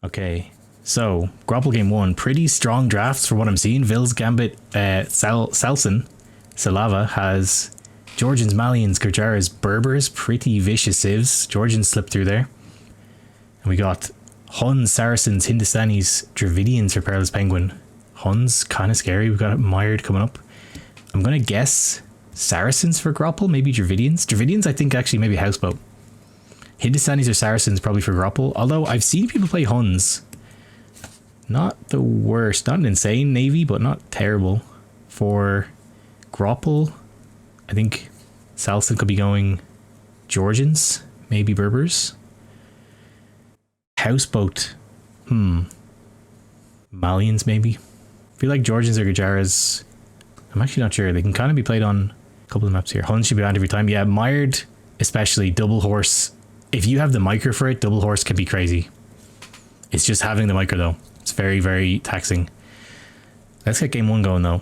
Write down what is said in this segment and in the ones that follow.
Okay, so Grapple Game 1, pretty strong drafts for what I'm seeing. Vill's Gambit, Selava has Georgians, Malians, Gurjaras, Berbers, pretty vicious civs. Georgians slipped through there. And we got Huns, Saracens, Hindustanis, Dravidians for Perilous Penguin. Huns, kind of scary. We've got Mired coming up. I'm going to guess Saracens for Grapple, maybe Dravidians. Dravidians, I think, actually, maybe Houseboat. Hindustanis or Saracens probably for Grapple. Although I've seen people play Huns. Not the worst. Not an insane navy, but not terrible. For Grapple, I think Salson could be going Georgians, maybe Berbers. Houseboat. Malians, maybe. I feel like Georgians or Gujaras. I'm actually not sure. They can kind of be played on a couple of maps here. Huns should be banned every time. Yeah, Mired, especially double horse. If you have the micro for it, double horse can be crazy. It's just having the micro though. It's very, very taxing. Let's get game 1 going though.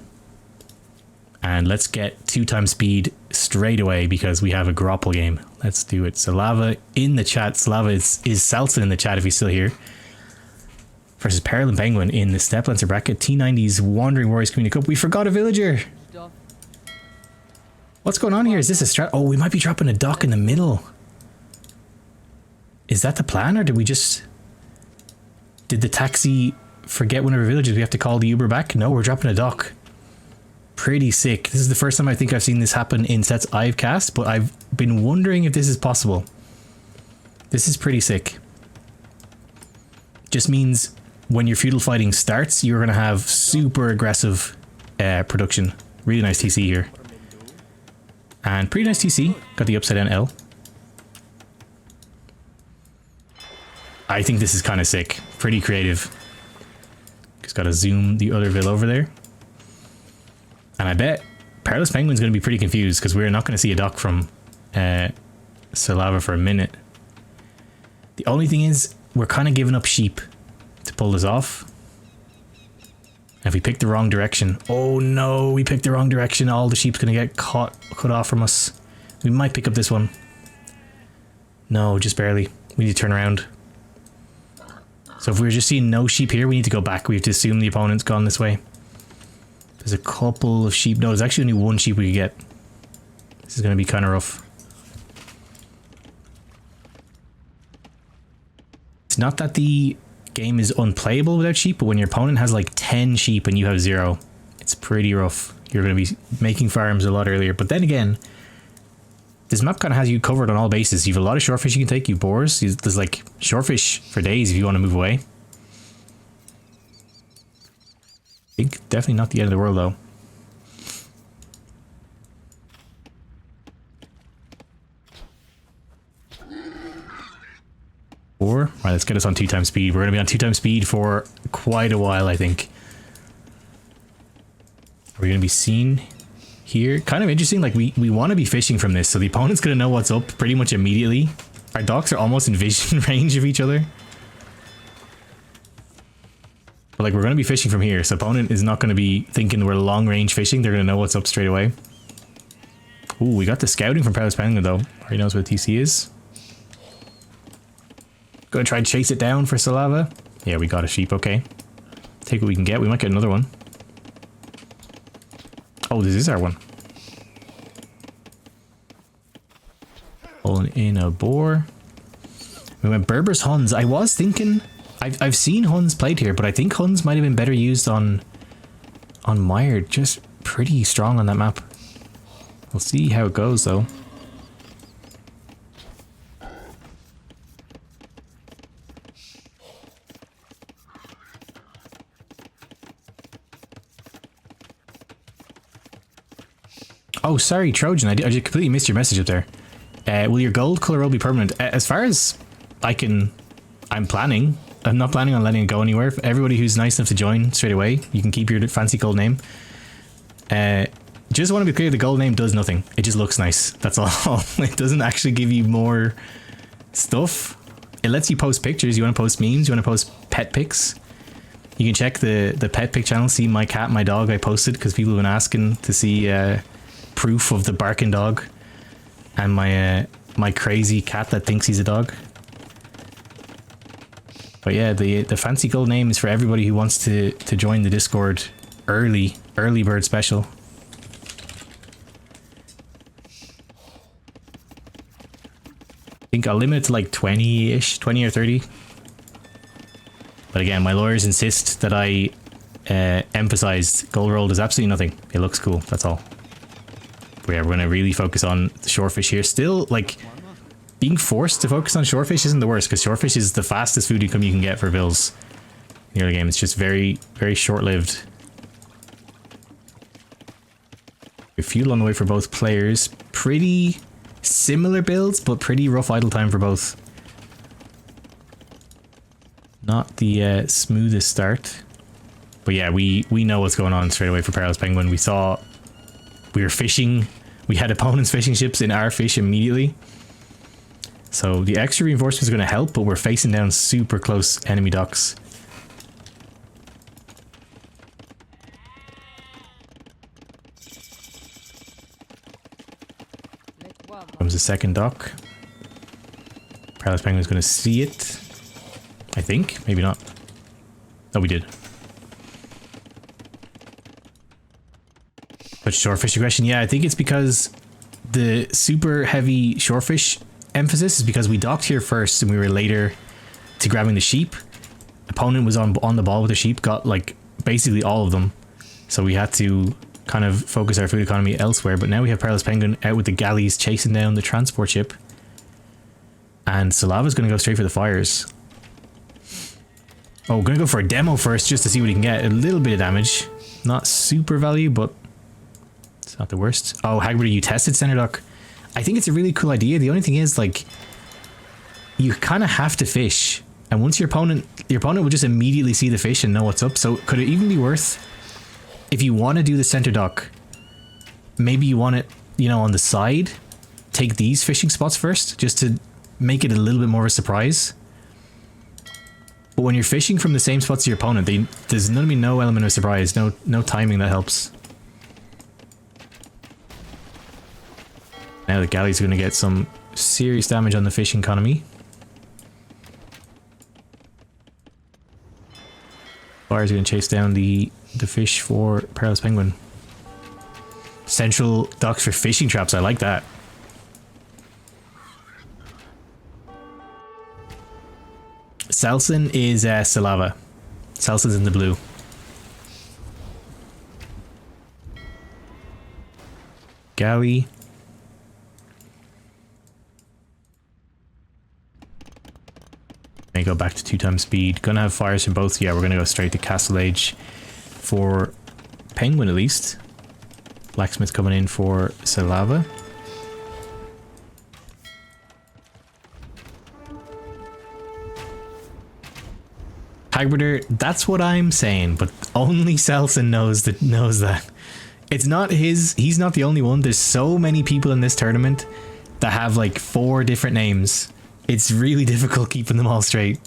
And let's get 2x speed straight away because we have a Grapple game. Let's do it. Selava in the chat. Selava is Salson in the chat if he's still here. Versus Perilous Penguin in the Steppe Lancer bracket. T90's Wandering Warriors Community Cup. We forgot a villager. What's going on here? Is this a strat? Oh, we might be dropping a dock in the middle. Is that the plan, or did we just... Did the taxi forget one of our villages? We have to call the Uber back? No, we're dropping a dock. Pretty sick. This is the first time I think I've seen this happen in sets I've cast, but I've been wondering if this is possible. This is pretty sick. Just means when your feudal fighting starts, you're going to have super aggressive production. Really nice TC here. And pretty nice TC. Got the upside down L. I think this is kind of sick. Pretty creative. Just got to zoom the other Vill over there. And I bet Perilous Penguin's going to be pretty confused because we're not going to see a dock from Selava for a minute. The only thing is, we're kind of giving up sheep to pull this off. And if we pick the wrong direction... Oh no, we picked the wrong direction. All the sheep's going to get cut off from us. We might pick up this one. No, just barely. We need to turn around. So if we're just seeing no sheep here, we need to go back. We have to assume the opponent's gone this way. There's a couple of sheep. No, there's actually only one sheep we could get. This is going to be kind of rough. It's not that the game is unplayable without sheep, but when your opponent has like 10 sheep and you have 0, it's pretty rough. You're going to be making farms a lot earlier. But then again, this map kind of has you covered on all bases. You have a lot of shorefish you can take, you boars. There's like shorefish for days if you want to move away. I think definitely not the end of the world though. Right, let's get us on 2x speed. We're going to be on 2x speed for quite a while, I think. Are we going to be seen here? Kind of interesting, like we want to be fishing from this, so the opponent's going to know what's up pretty much immediately. Our docks are almost in vision range of each other. But like we're going to be fishing from here, so opponent is not going to be thinking we're long range fishing. They're going to know what's up straight away. Ooh, we got the scouting from Perilous Penguin though. Already knows what TC is. Gonna try and chase it down for Selava. Yeah, we got a sheep, okay. Take what we can get. We might get another one. Oh, this is our one. Pulling in a boar. We went Berbers Huns. I was thinking... I've seen Huns played here, but I think Huns might have been better used on Mired. Just pretty strong on that map. We'll see how it goes though. Oh, sorry, Trojan. I just completely missed your message up there. Will your gold color roll be permanent? As far as I'm planning. I'm not planning on letting it go anywhere. For everybody who's nice enough to join straight away, you can keep your fancy gold name. Just want to be clear, the gold name does nothing. It just looks nice. That's all. It doesn't actually give you more stuff. It lets you post pictures. You want to post memes. You want to post pet pics. You can check the pet pic channel. See my cat, my dog I posted because people have been asking to see proof of the barking dog and my crazy cat that thinks he's a dog. But yeah, the fancy gold name is for everybody who wants to join the Discord early bird special. I think I'll limit it to like 20-ish, 20 or 30. But again, my lawyers insist that I emphasize gold roll does absolutely nothing. It looks cool, that's all. But yeah, we're going to really focus on the shorefish here. Still, like, being forced to focus on shorefish isn't the worst, because shorefish is the fastest food income you can get for Vills in the early game. It's just very, very short-lived. Fuel on the way for both players. Pretty similar builds, but pretty rough idle time for both. Not the smoothest start. But yeah, we know what's going on straight away for Perilous Penguin. We saw we were fishing. We had opponents' fishing ships in our fish immediately. So the extra reinforcements are going to help, but we're facing down super close enemy docks. Comes the second dock. Perilous Penguin's going to see it. I think. Maybe not. Oh, we did. But shorefish aggression, yeah, I think it's because the super heavy shorefish emphasis is because we docked here first and we were later to grabbing the sheep. Opponent was on the ball with the sheep, got like basically all of them. So we had to kind of focus our food economy elsewhere. But now we have Perilous Penguin out with the galleys chasing down the transport ship. And Selava's going to go straight for the fires. Oh, going to go for a demo first just to see what he can get. A little bit of damage. Not super value, but it's not the worst. Oh, Hagberty, you tested center dock. I think it's a really cool idea. The only thing is, like, you kind of have to fish. And once your opponent will just immediately see the fish and know what's up. So could it even be worth, if you want to do the center dock, maybe you want it, you know, on the side, take these fishing spots first, just to make it a little bit more of a surprise. But when you're fishing from the same spots as your opponent, there's going to be no element of surprise, no timing that helps. Now the galleys are going to get some serious damage on the fishing economy. Fires are going to chase down the fish for Perilous Penguin. Central docks for fishing traps, I like that. Selson is Selava. Selson's in the blue. Galley. May go back to 2 times speed. Gonna have fires from both. Yeah, we're gonna go straight to Castle Age for Penguin at least. Blacksmith coming in for Selava. Hagberder, that's what I'm saying, but only Selson knows that. It's not he's not the only one. There's so many people in this tournament that have like 4 different names. It's really difficult keeping them all straight.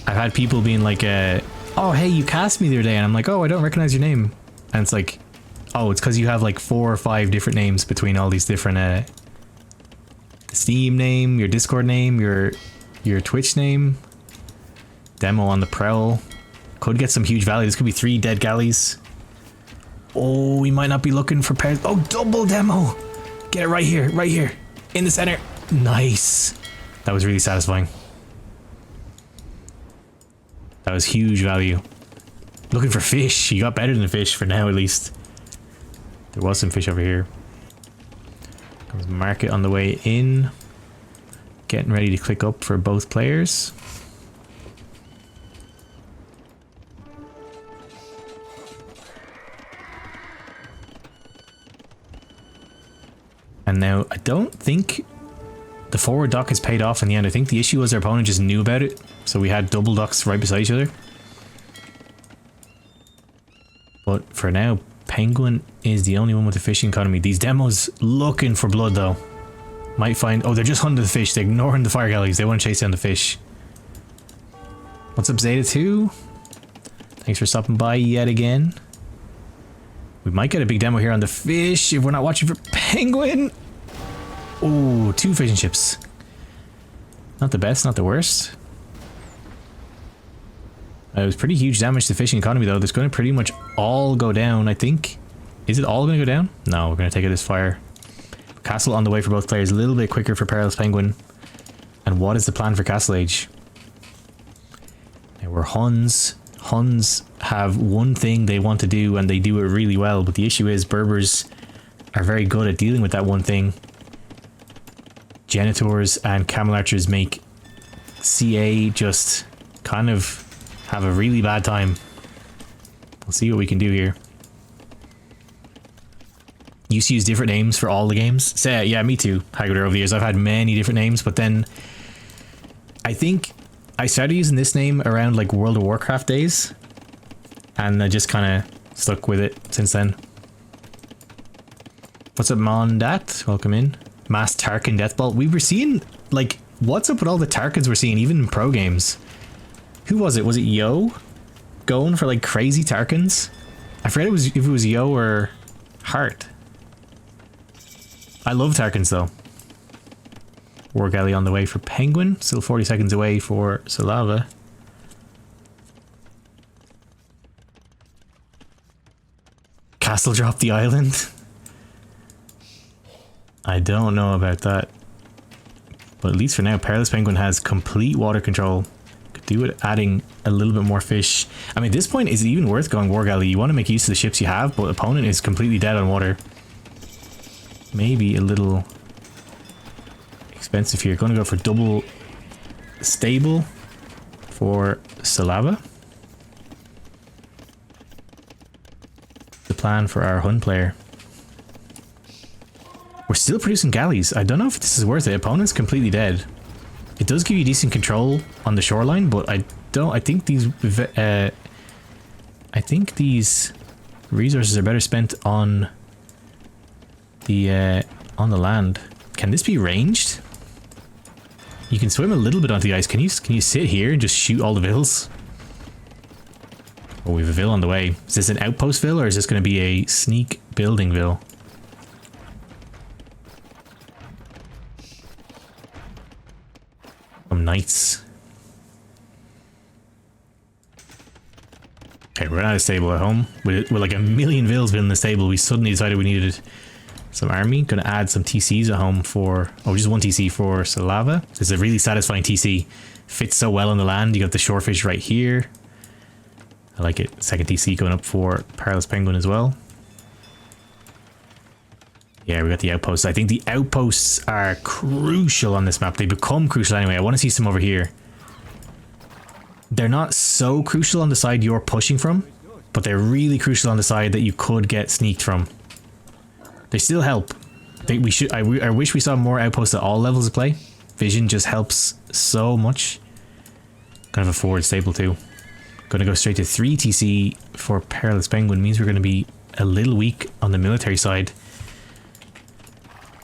I've had people being like, oh, hey, you cast me the other day. And I'm like, oh, I don't recognize your name. And it's like, oh, it's because you have like 4 or 5 different names between all these different, Steam name, your Discord name, your Twitch name. Demo on the prowl. Could get some huge value. This could be 3 dead galleys. Oh, we might not be looking for pairs. Oh, double demo. Get it right here, right here. In the center. Nice. That was really satisfying. That was huge value. Looking for fish. You got better than a fish for now, at least. There was some fish over here. Comes market on the way in. Getting ready to click up for both players. And now, I don't think the forward dock has paid off in the end. I think the issue was our opponent just knew about it. So we had double docks right beside each other. But for now, Penguin is the only one with a fishing economy. These demos looking for blood though. Might find... Oh, they're just hunting the fish. They're ignoring the fire galleys. They want to chase down the fish. What's up, Zeta 2? Thanks for stopping by yet again. We might get a big demo here on the fish if we're not watching for Penguin. Oh, 2 fishing ships. Not the best, not the worst. It was pretty huge damage to fishing economy though. There's going to pretty much all go down, I think. Is it all going to go down? No, we're going to take it as fire. Castle on the way for both players. A little bit quicker for Perilous Penguin. And what is the plan for Castle Age? Now we're Huns. Huns have one thing they want to do and they do it really well. But the issue is Berbers are very good at dealing with that one thing. Genitors and Camel Archers make CA just kind of have a really bad time. We'll see what we can do here. Used to use different names for all the games. So, yeah, me too, Hagrid, over the years. I've had many different names, but then I think I started using this name around like World of Warcraft days. And I just kind of stuck with it since then. What's up, Mondat? Welcome in. Mass Tarkin Deathbolt. We were seeing, like, what's up with all the Tarkins we're seeing, even in pro games? Who was it? Was it Yo? Going for, like, crazy Tarkins? I forget if it was Yo or Hart. I love Tarkins, though. War Galley on the way for Penguin. Still 40 seconds away for Selava. Castle drop the island. I don't know about that. But at least for now, Perilous Penguin has complete water control. Could do it adding a little bit more fish. I mean, at this point, is it even worth going War Galley? You want to make use of the ships you have, but opponent is completely dead on water. Maybe a little expensive here. Going to go for double stable for Selava. The plan for our Hun player. We're still producing galleys. I don't know if this is worth it. Opponent's completely dead. It does give you decent control on the shoreline, but I think these resources are better spent on the land. Can this be ranged? You can swim a little bit onto the ice. Can you sit here and just shoot all the vills? Oh, we have a vill on the way. Is this an outpost vill or is this going to be a sneak building vill? Knights. Okay, we're out of stable at home. With like a million vills in the stable, we suddenly decided we needed some army. Gonna add some TCs at home for... Oh, just one TC for Selava. This is a really satisfying TC. Fits so well on the land. You got the shorefish right here. I like it. Second TC going up for Perilous Penguin as well. Yeah, we got the outposts. I think the outposts are crucial on this map. They become crucial anyway. I want to see some over here. They're not so crucial on the side you're pushing from, but they're really crucial on the side that you could get sneaked from. They still help. I wish we saw more outposts at all levels of play. Vision just helps so much. Gonna have a forward stable too. Gonna go straight to 3 TC for Perilous Penguin. Means we're gonna be a little weak on the military side.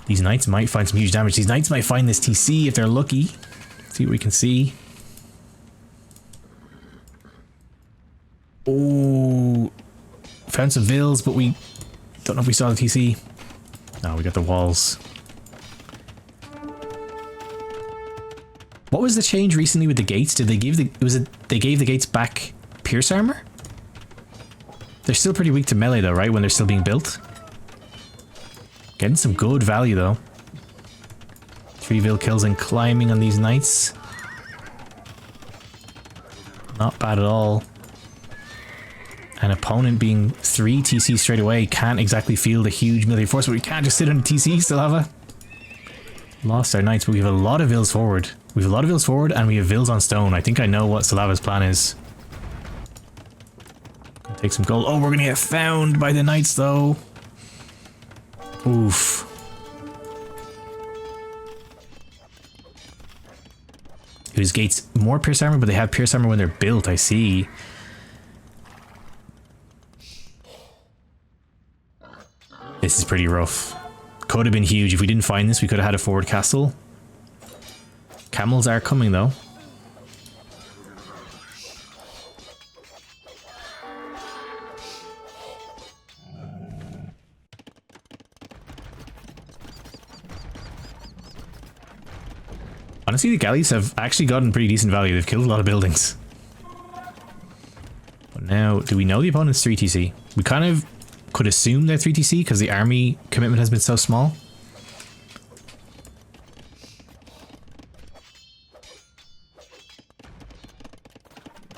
These knights might find some huge damage. These knights might find this TC if they're lucky. Let's see what we can see. Oh, found some vills, but we don't know if we saw the TC. No, we got the walls. What was the change recently with the gates? Did they give they gave the gates back pierce armor? They're still pretty weak to melee though, right? When they're still being built. Getting some good value though. 3 vill kills and climbing on these knights. Not bad at all. An opponent being 3 TC straight away can't exactly feel the huge military force, but we can't just sit on the TC, Selava. Lost our knights, but we have a lot of vills forward. We have a lot of vills forward and we have vills on stone. I think I know what Selava's plan is. Take some gold. Oh, we're gonna get found by the knights though. Oof. Whose gates more pierce armor, but they have pierce armor when they're built, I see. This is pretty rough. Could have been huge. If we didn't find this, we could have had a forward castle. Camels are coming though. Honestly, the galleys have actually gotten pretty decent value. They've killed a lot of buildings. But now, do we know the opponent's 3TC? We kind of could assume they're 3TC because the army commitment has been so small.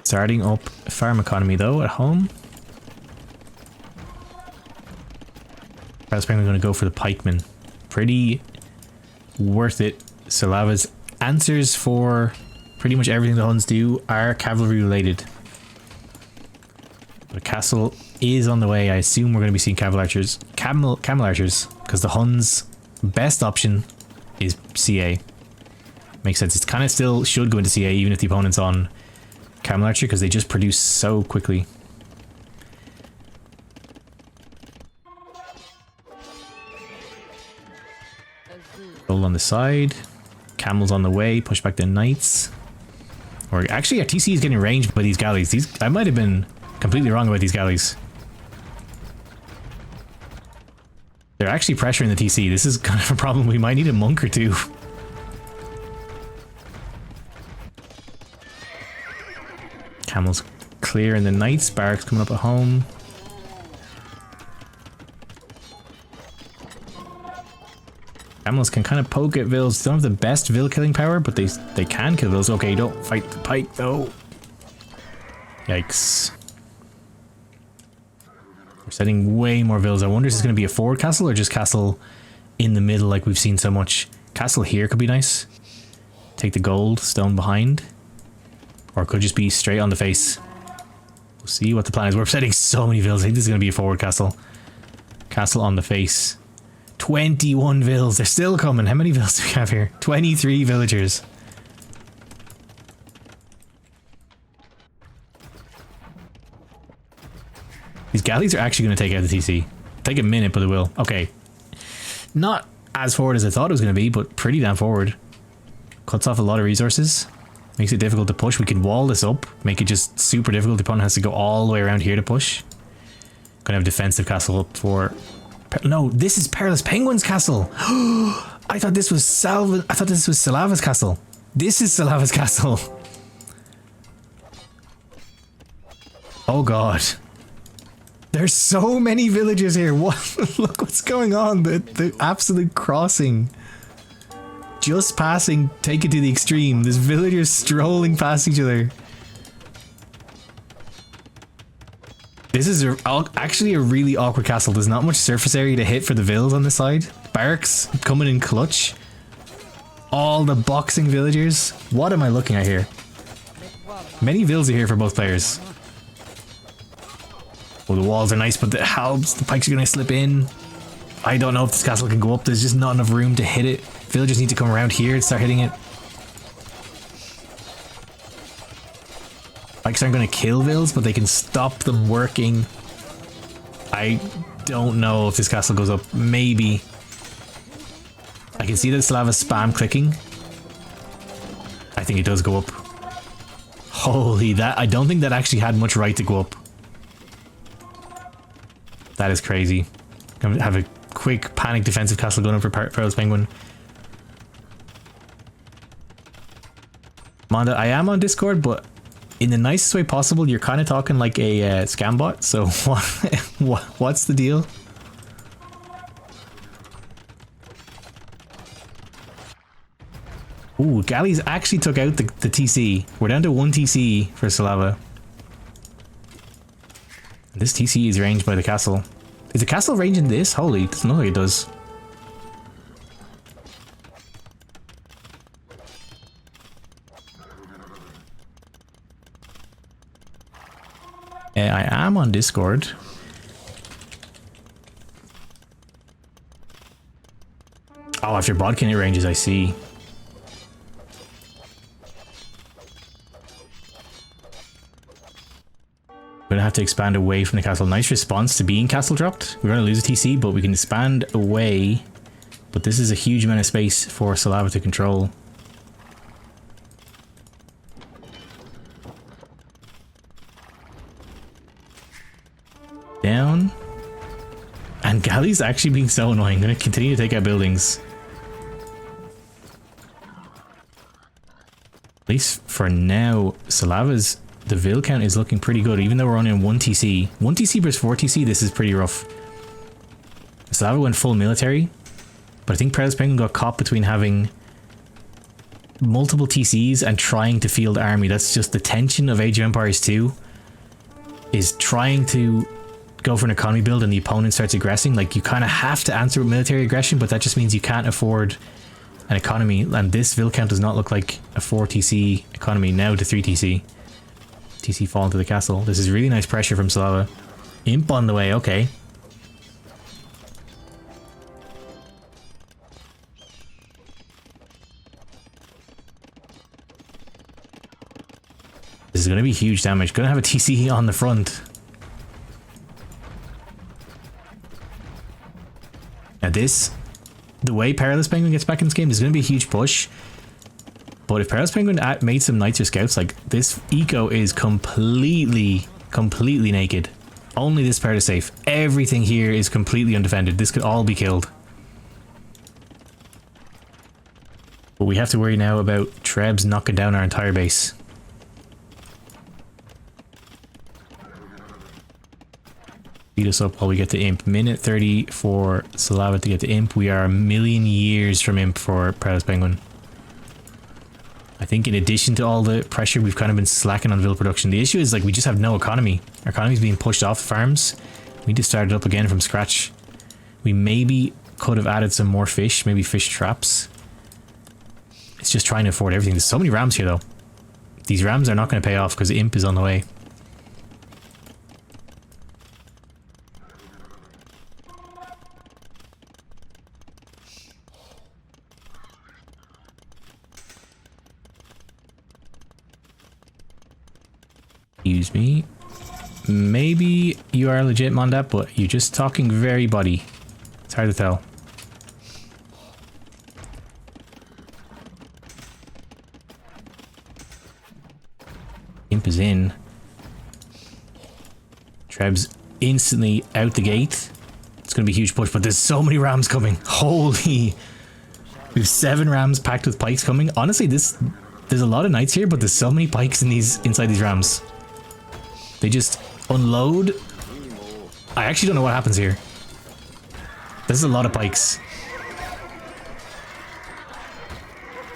Starting up farm economy though at home. Perilous Penguin going to go for the pikemen. Pretty worth it. Selava's answers for pretty much everything the Huns do are cavalry related. The castle is on the way. I assume we're going to be seeing camel archers, because the Huns' best option is CA. Makes sense. It's kind of still should go into CA even if the opponent's on camel archer because they just produce so quickly. Roll on the side. Camels on the way. Push back the knights. Or actually, our TC is getting ranged by these galleys. I might have been completely wrong about these galleys. They're actually pressuring the TC. This is kind of a problem. We might need a monk or two. Camels clearing the knights. Barracks coming up at home. Camels can kind of poke at Vills. They don't have the best Vill killing power, but they can kill Vills. Okay, don't fight the pike though. Yikes. We're setting way more Vills. I wonder if it's going to be a forward castle or just castle in the middle like we've seen so much. Castle here could be nice. Take the gold stone behind. Or it could just be straight on the face. We'll see what the plan is. We're setting so many Vills. I think this is going to be a forward castle. Castle on the face. 21 Vills. They're still coming. How many Vills do we have here? 23 villagers. These galleys are actually going to take out the TC. Take a minute, but it will. Okay. Not as forward as I thought it was going to be, but pretty damn forward. Cuts off a lot of resources. Makes it difficult to push. We can wall this up. Make it just super difficult. The opponent has to go all the way around here to push. Gonna have defensive castle up for... No, this is Perilous Penguin's castle. I thought this was Selava's castle. This is Selava's castle. Oh god. There's so many villages here. What? Look what's going on. The absolute crossing. Just passing, take it to the extreme. There's villagers strolling past each other. This is actually a really awkward castle. There's not much surface area to hit for the vills on this side. Barracks coming in clutch. All the boxing villagers. What am I looking at here? Many vills are here for both players. Oh, the walls are nice, but the halbs, the pikes are going to slip in. I don't know if this castle can go up. There's just not enough room to hit it. Villagers need to come around here and start hitting it. Pikes aren't going to kill vills, but they can stop them working. I don't know if this castle goes up. Maybe. I can see that Selava spam clicking. I think it does go up. Holy, that I don't think that actually had much right to go up. That is crazy. I'm gonna have a quick panic defensive castle going up for Perilous Penguin. Monda, I am on Discord, but in the nicest way possible, you're kind of talking like a scam bot. So what's the deal? Ooh, galleys actually took out the TC. We're down to 1 TC for Selava. This TC is ranged by the castle. Is the castle ranging this? Holy, it doesn't look like it does. I am on Discord. Oh, after bodkin it ranges, I see. We're gonna have to expand away from the castle. Nice response to being castle dropped. We're gonna lose a TC, but we can expand away. But this is a huge amount of space for Selava to control. Down. And galleys actually being so annoying. I'm gonna continue to take out buildings. for now. Selava's, the Vill count is looking pretty good, even though we're only in 1 TC. 1 TC versus 4 TC, this is pretty rough. Selava went full military, but I think Perilous Penguin got caught between having multiple TCs and trying to field army. That's just the tension of Age of Empires 2, is trying to go for an economy build and the opponent starts aggressing. Like, you kind of have to answer with military aggression, but that just means you can't afford an economy, and this Vill count does not look like a 4 TC economy. Now to 3 TC. TC fall into the castle. This is really nice pressure from Selava. Imp on the way, okay. This is going to be huge damage. Going to have a TC on the front. Now this, the way Perilous Penguin gets back in this game, is going to be a huge push. But if Perilous Penguin made some knights or scouts, like, this eco is completely naked. Only this part is safe. Everything here is completely undefended. This could all be killed. But we have to worry now about Trebs knocking down our entire base. Beat us up while we get the Imp. Minute 30 for Selava to get the Imp. We are a million years from Imp for Perilous Penguin. I think in addition to all the pressure, we've kind of been slacking on Vill production. The issue is, like, we just have no economy. Our economy is being pushed off the farms. We need to start it up again from scratch. We maybe could have added some more fish, maybe fish traps. It's just trying to afford everything. There's so many rams here, though. These rams are not going to pay off because Imp is on the way. Excuse me. Maybe you are legit, Mondat, but you're just talking very buddy. It's hard to tell. Imp is in. Treb's instantly out the gate. It's going to be a huge push, but there's so many rams coming. Holy. We have 7 rams packed with pikes coming. Honestly, there's a lot of knights here, but there's so many pikes in inside these rams. They just unload. I actually don't know what happens here. This is a lot of pikes.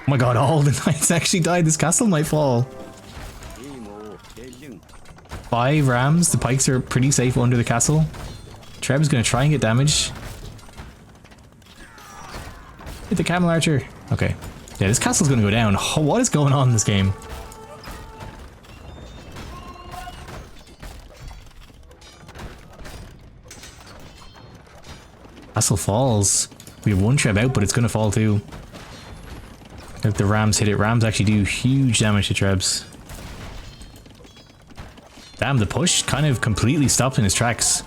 Oh my god, all the knights actually died. This castle might fall. 5 rams. The pikes are pretty safe under the castle. Treb is going to try and get damage. Hit the camel archer. Okay. Yeah, this castle's going to go down. Oh, what is going on in this game? Castle falls. We have 1 Treb out, but it's going to fall too. If the rams hit it, rams actually do huge damage to Trebs. Damn, the push kind of completely stopped in his tracks.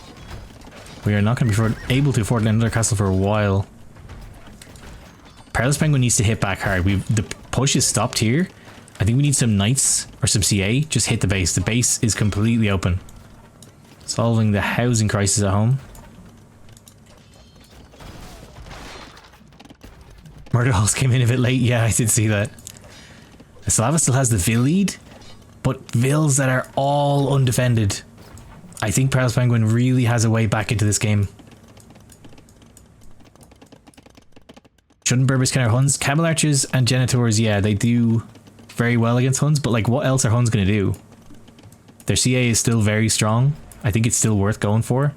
We are not going to be able to afford another castle for a while. Perilous Penguin needs to hit back hard. The push is stopped here. I think we need some knights or some CA. Just hit the base. The base is completely open. Solving the housing crisis at home. Murder Halls came in a bit late. Yeah, I did see that. Selava still has the Vill lead, but Vills that are all undefended. I think Perilous Penguin really has a way back into this game. Shouldn't Berbers counter Huns? Camel Archers and Genitors, yeah, they do very well against Huns, but like, what else are Huns going to do? Their CA is still very strong. I think it's still worth going for.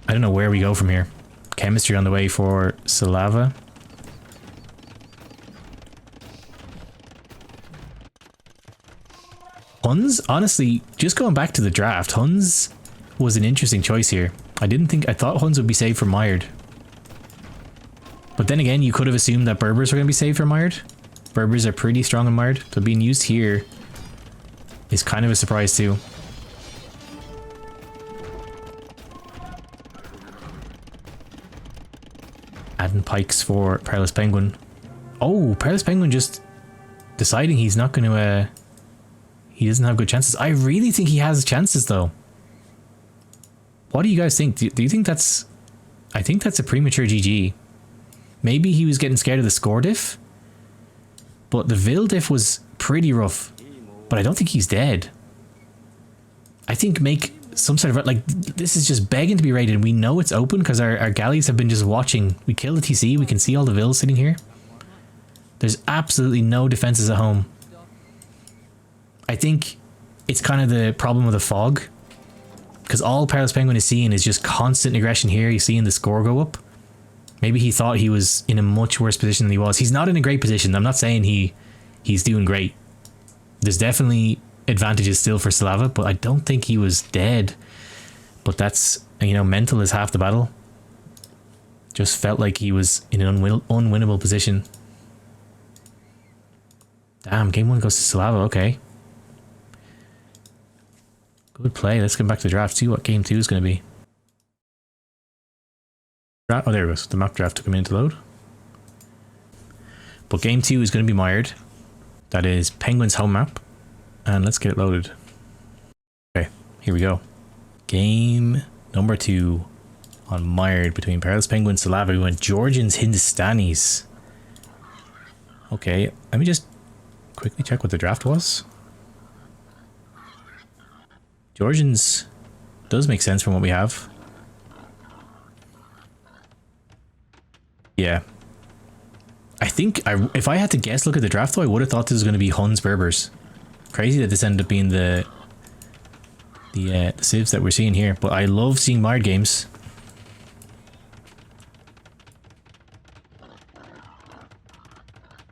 I don't know where we go from here. Chemistry on the way for Selava. Huns, honestly, just going back to the draft, Huns was an interesting choice here. I thought Huns would be saved from Mired. But then again, you could have assumed that Berbers were going to be saved from Mired. Berbers are pretty strong in Mired, so being used here is kind of a surprise too. Adding pikes for Perilous Penguin. Oh, Perilous Penguin just deciding he's not going to... he doesn't have good chances. I really think he has chances though. What do you guys think? Do you think that's I think that's a premature GG. Maybe he was getting scared of the score diff. But the Vill diff was pretty rough. But I don't think he's dead. I think make some sort of... Like, this is just begging to be raided. We know it's open because our galleys have been just watching. We kill the TC. We can see all the Vills sitting here. There's absolutely no defenses at home. I think it's kind of the problem with the fog. Because all Perilous Penguin is seeing is just constant aggression here. He's seeing the score go up. Maybe he thought he was in a much worse position than he was. He's not in a great position. I'm not saying he's doing great. There's definitely advantages still for Selava, but I don't think he was dead. But that's, you know, mental is half the battle. Just felt like he was in an unwinnable position. Damn, game 1 goes to Selava, okay. Good play. Let's get back to the draft, see what game 2 is going to be. Oh, there it goes. The map draft took a minute to load. But game 2 is going to be mired. That is Penguin's home map. And let's get it loaded. Okay, here we go. Game number 2 on mired between Perilous Penguin and Selava. We went Georgians Hindustanis. Okay, let me just quickly check what the draft was. Georgians does make sense from what we have. Yeah. I think if I had to guess, look at the draft though, I would have thought this was going to be Huns Berbers. Crazy that this ended up being the civs that we're seeing here. But I love seeing mired games.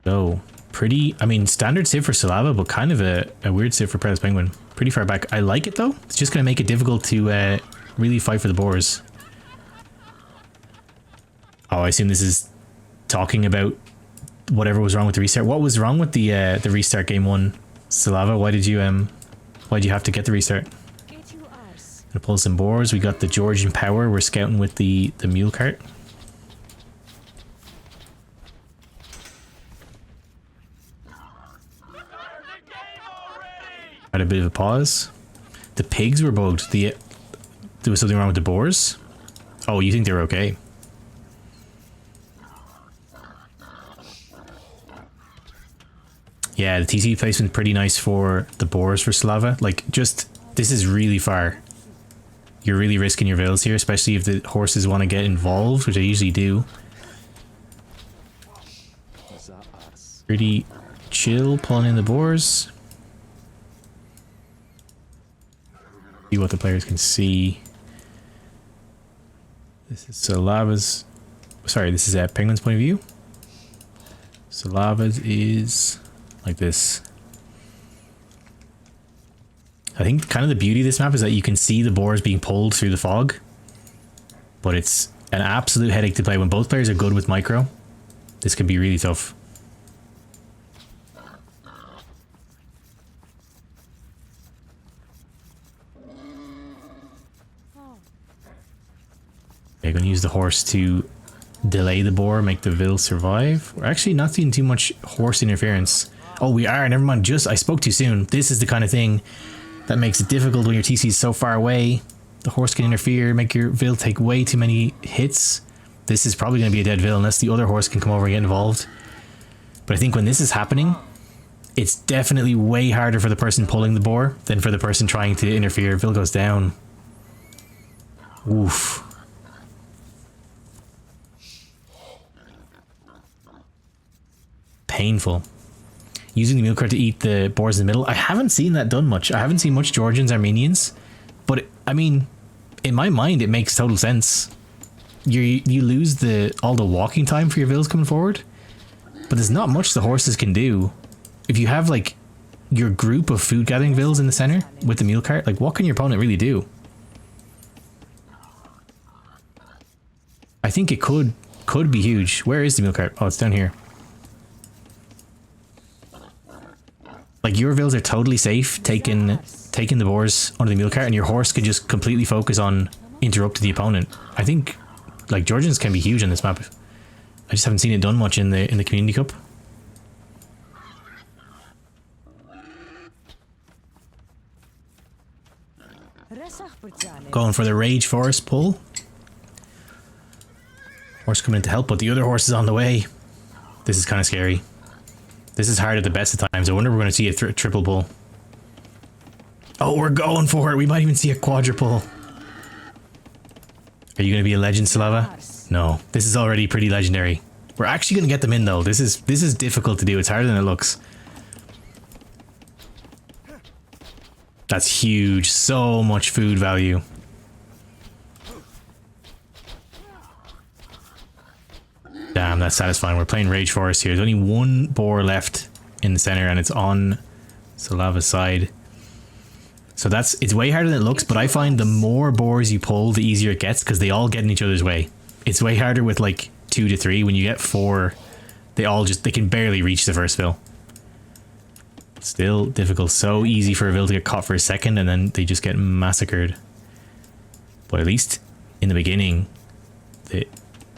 So pretty, I mean, standard civ for Selava, but kind of a weird civ for Perilous Penguin. Pretty far back. I like it though. It's just going to make it difficult to really fight for the boars. Oh, I assume this is talking about whatever was wrong with the restart. What was wrong with the restart game 1? Selava, why did you have to get the restart? Gonna pull some boars. We got the Georgian power. We're scouting with the mule cart. Had a bit of a pause. The pigs were bugged. There was something wrong with the boars? Oh, you think they're okay? Yeah, the TC placement pretty nice for the boars for Selava. Like, just, this is really far. You're really risking your Vills here, especially if the horses want to get involved, which they usually do. Pretty chill, pulling in the boars. See what the players can see. This is Selava's... Sorry, this is at Penguin's point of view. Selava's is... like this. I think kind of the beauty of this map is that you can see the boars being pulled through the fog, but it's an absolute headache to play when both players are good with micro. This could be really tough. Okay, going to use the horse to delay the boar, make the Vill survive. We're actually not seeing too much horse interference. Oh, we are. Never mind. I spoke too soon. This is the kind of thing that makes it difficult when your TC is so far away. The horse can interfere, make your Vill take way too many hits. This is probably going to be a dead Vill unless the other horse can come over and get involved. But I think when this is happening, it's definitely way harder for the person pulling the boar than for the person trying to interfere. Vill goes down. Oof. Painful. Using the mule cart to eat the boars in the middle. I haven't seen that done much. I haven't seen much Georgians, Armenians. But, I mean, in my mind, it makes total sense. You lose all the walking time for your Vills coming forward. But there's not much the horses can do. If you have, like, your group of food gathering Vills in the center with the mule cart, like, what can your opponent really do? I think it could be huge. Where is the mule cart? Oh, it's down here. Like, your Vills are totally safe taking the boars under the mule cart, and your horse can just completely focus on interrupting the opponent. I think, like, Georgians can be huge on this map. I just haven't seen it done much in the Community Cup. Going for the Rage Forest pull. Horse coming in to help, but the other horse is on the way. This is kind of scary. This is hard at the best of times. I wonder if we're going to see a triple bull. Oh, we're going for it. We might even see a quadruple. Are you going to be a legend, Selava? No. This is already pretty legendary. We're actually going to get them in, though. This is difficult to do. It's harder than it looks. That's huge. So much food value. Damn, that's satisfying. We're playing Rage Forest here. There's only one boar left in the center, and it's on Selava's side. So it's way harder than it looks, but I find the more boars you pull, the easier it gets, because they all get in each other's way. It's way harder with like 2 to 3. When you get 4, they can barely reach the first Vill. Still difficult. So easy for a Vill to get caught for a second, and then they just get massacred. But at least in the beginning, the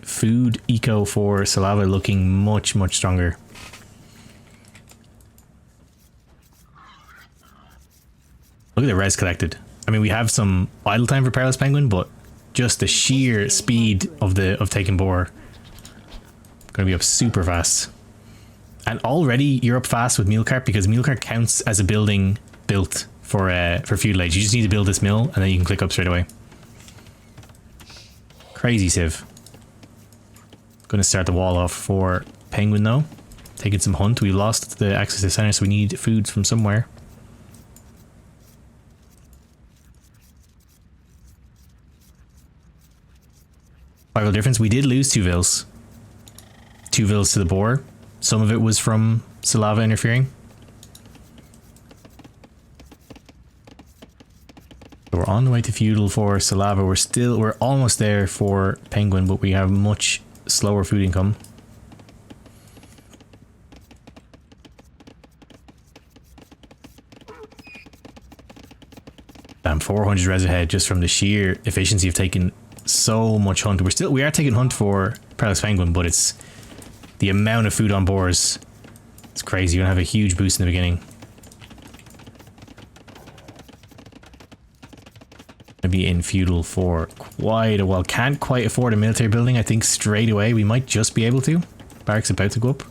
food eco for Selava looking much, much stronger. Look at the res collected. I mean, we have some idle time for Perilous Penguin, but just the sheer speed of taking boar. Gonna be up super fast. And already you're up fast with Mule Cart, because Mule Cart counts as a building built for feudal age. You just need to build this mill and then you can click up straight away. Crazy civ. Gonna start the wall off for Penguin though. Taking some hunt. We lost the access to the center, so we need food from somewhere. Rival difference. We did lose 2 Vills. 2 Vills to the boar. Some of it was from Selava interfering. So we're on the way to feudal for Selava. We're almost there for Penguin, but we have much slower food income. Damn, 400 res ahead just from the sheer efficiency of taking so much hunt. We are taking hunt for Perilous Penguin, but it's the amount of food on boars. It's crazy. You're gonna have a huge boost in the beginning. Gonna be in feudal for quite a while. Can't quite afford a military building. I think straight away we might just be able to. Barracks about to go up.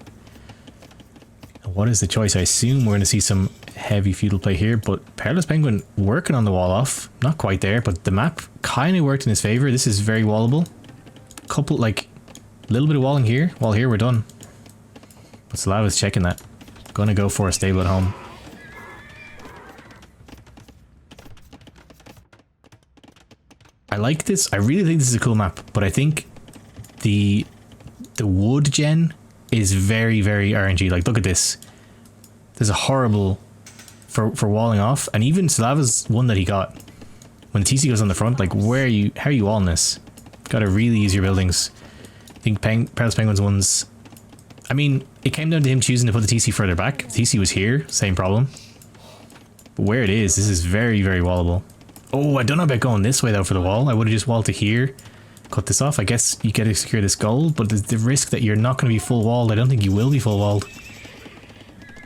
What is the choice? I assume we're gonna see some heavy feudal play here, but Perilous Penguin working on the wall off. Not quite there, but the map kind of worked in his favor. This is very wallable. Couple, like, a little bit of walling here. Wall here, we're done. But Selava's checking that. Gonna go for a stable at home. I like this. I really think this is a cool map, but I think the wood gen is very, very RNG. Like, look at this. There's a horrible for walling off, and even Selava's one that he got when the TC goes on the front. Like, how are you walling this? Gotta really use your buildings. I think Perilous Penguin's ones. I mean, it came down to him choosing to put the TC further back. The TC was here, same problem. But where it is, this is very, very wallable. Oh, I don't know about going this way though for the wall. I would have just walled to here, cut this off. I guess you get to secure this gold, but there's the risk that you're not going to be full walled. I don't think you will be full walled.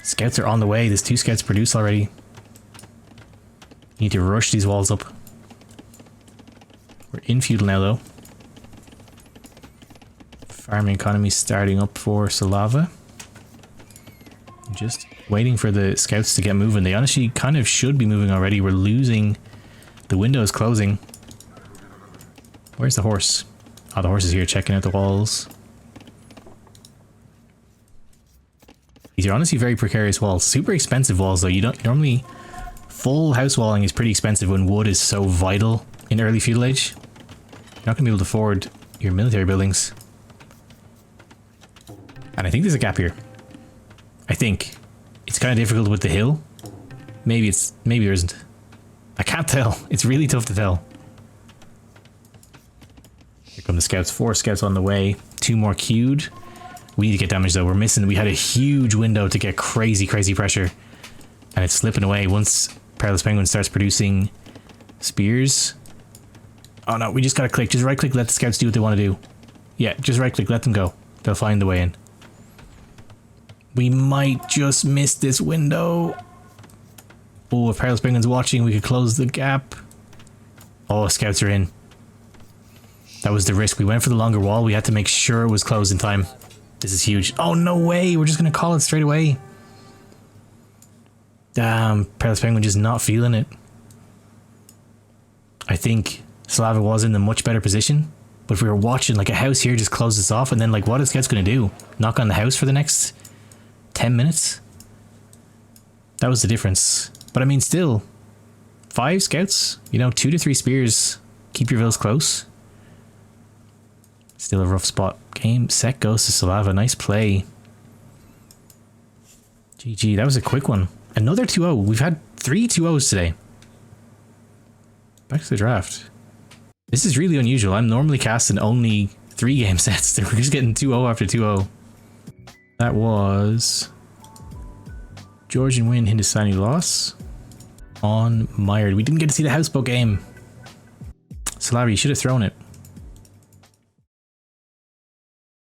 Scouts are on the way. There's 2 scouts produced already. You need to rush these walls up. We're in feudal now though. Farming economy starting up for Selava. Just waiting for the scouts to get moving. They honestly kind of should be moving already. We're losing. The window is closing. Where's the horse? Oh, the horse is here checking out the walls. These are honestly very precarious walls. Super expensive walls though. You don't normally... Full house walling is pretty expensive when wood is so vital in early feudal age. You're not going to be able to afford your military buildings. And I think there's a gap here. I think. It's kind of difficult with the hill. Maybe there isn't. I can't tell. It's really tough to tell. Here come the scouts. 4 scouts on the way. 2 more queued. We need to get damage though. We're missing. We had a huge window to get crazy, crazy pressure. And it's slipping away once Perilous Penguin starts producing spears. Oh no, we just gotta click. Just right click, let the scouts do what they want to do. Yeah, just right click, let them go. They'll find the way in. We might just miss this window. Oh, if Perilous Penguin's watching, we could close the gap. Oh, scouts are in. That was the risk. We went for the longer wall. We had to make sure it was closed in time. This is huge. Oh, no way. We're just going to call it straight away. Damn. Perilous Penguin just not feeling it. I think Selava was in a much better position. But if we were watching, like, a house here just close this off, and then, like, what is Scout's going to do? Knock on the house for the next 10 minutes? That was the difference. But I mean, still, 5 Scouts, you know, 2 to 3 spears. Keep your vills close. Still a rough spot. Game, set goes to Selava. Nice play. GG, that was a quick one. Another 2-0. We've had 3 2-0s today. Back to the draft. This is really unusual. I'm normally casting only 3 game sets. We're just getting 2-0 after 2-0. That was Georgian win, Hindustani loss. On Mired. We didn't get to see the houseboat game. Selava, you should have thrown it.